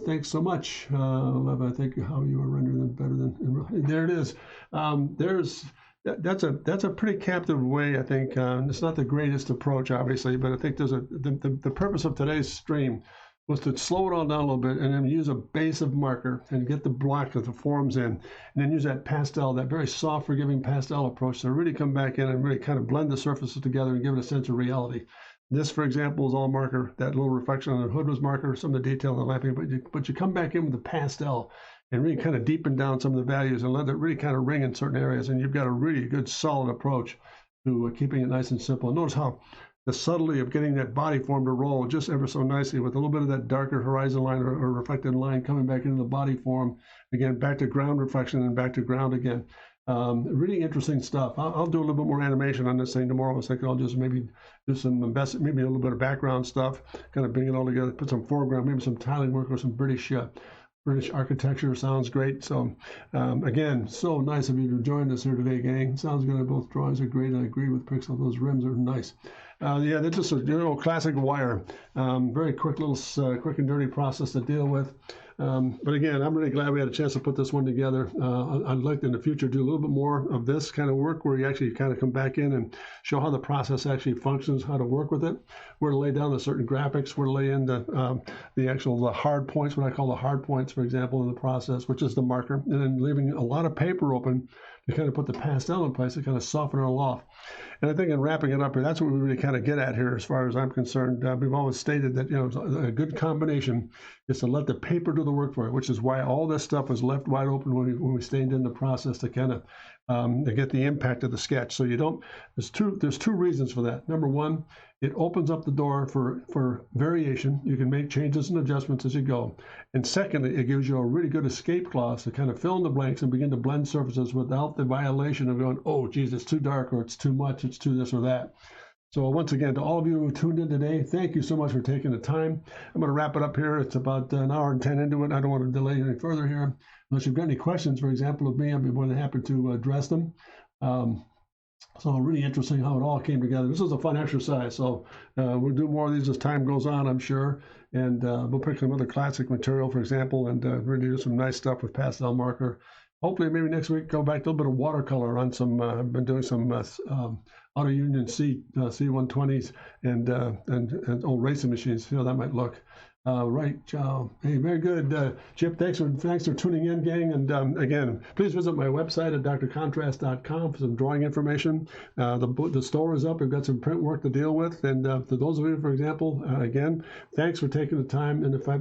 [SPEAKER 1] thanks so much. I think how you are rendering them better than. There it is. That's a pretty captive way, I think. It's not the greatest approach, obviously, but I think the purpose of today's stream was to slow it all down a little bit and then use a base of marker and get the block of the forms in, and then use that pastel, that very soft, forgiving pastel approach to really come back in and really kind of blend the surfaces together and give it a sense of reality. This, for example, is all marker. That little reflection on the hood was marker, some of the detail in the lamping, but you come back in with the pastel and really kind of deepen down some of the values and let it really kind of ring in certain areas. And you've got a really good, solid approach to keeping it nice and simple. Notice how the subtlety of getting that body form to roll just ever so nicely with a little bit of that darker horizon line or reflected line coming back into the body form. Again, back to ground reflection and back to ground again. Really interesting stuff. I'll do a little bit more animation on this thing tomorrow. I was thinking I'll just maybe do some maybe a little bit of background stuff, kind of bring it all together, put some foreground, maybe some tiling work or some British architecture. Sounds great. So again, so nice of you to join us here today, gang. Sounds good. Both drawings are great. I agree with Pixel. Those rims are nice. Yeah, they're just a classic wire. Very quick little quick and dirty process to deal with. But again, I'm really glad we had a chance to put this one together. I'd like to in the future do a little bit more of this kind of work where you actually kind of come back in and show how the process actually functions, how to work with it, where to lay down the certain graphics, where to lay in the hard points, what I call the hard points, for example, in the process, which is the marker, and then leaving a lot of paper open to kind of put the pastel in place to kind of soften it all off. And I think in wrapping it up here, that's what we really kind of get at here as far as I'm concerned. We've always stated that, you know, a good combination is to let the paper do the work for it, which is why all this stuff was left wide open when we stayed in the process to kind of to get the impact of the sketch. So you don't, there's two reasons for that. Number one, it opens up the door for variation. You can make changes and adjustments as you go. And secondly, it gives you a really good escape clause to kind of fill in the blanks and begin to blend surfaces without the violation of going, oh, geez, it's too dark, or it's too much, it's too this or that. So once again, to all of you who tuned in today, thank you so much for taking the time. I'm going to wrap it up here. It's about an hour and 10 into it. I don't want to delay any further here. Unless you've got any questions, for example, of me, I'd be more than happy to address them. So really interesting how it all came together. This was a fun exercise. So we'll do more of these as time goes on, I'm sure. And we'll pick some other classic material, for example, and really do some nice stuff with pastel marker. Hopefully, maybe next week, go back to a little bit of watercolor on some, I've been doing some Auto Union C120s and old racing machines. See how that might look. Right, hey, very good. Chip, thanks for tuning in, gang. And again, please visit my website at drcontrast.com for some drawing information. The store is up. We've got some print work to deal with. And to those of you, for example, again, thanks for taking the time. And if I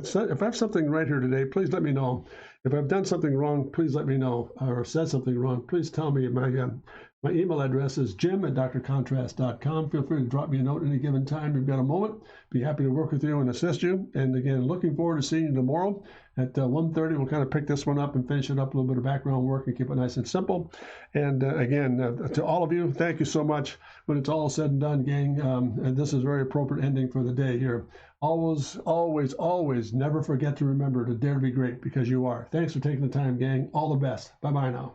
[SPEAKER 1] have something right here today, please let me know. If I've done something wrong, please let me know. Or said something wrong, please tell me. My email address is jim@drcontrast.com. Feel free to drop me a note any given time you've got a moment. Be happy to work with you and assist you. And again, looking forward to seeing you tomorrow at 1:30. We'll kind of pick this one up and finish it up, a little bit of background work and keep it nice and simple. And again, to all of you, thank you so much. When it's all said and done, gang, and this is a very appropriate ending for the day here. Always, always, always never forget to remember to dare to be great, because you are. Thanks for taking the time, gang. All the best. Bye-bye now.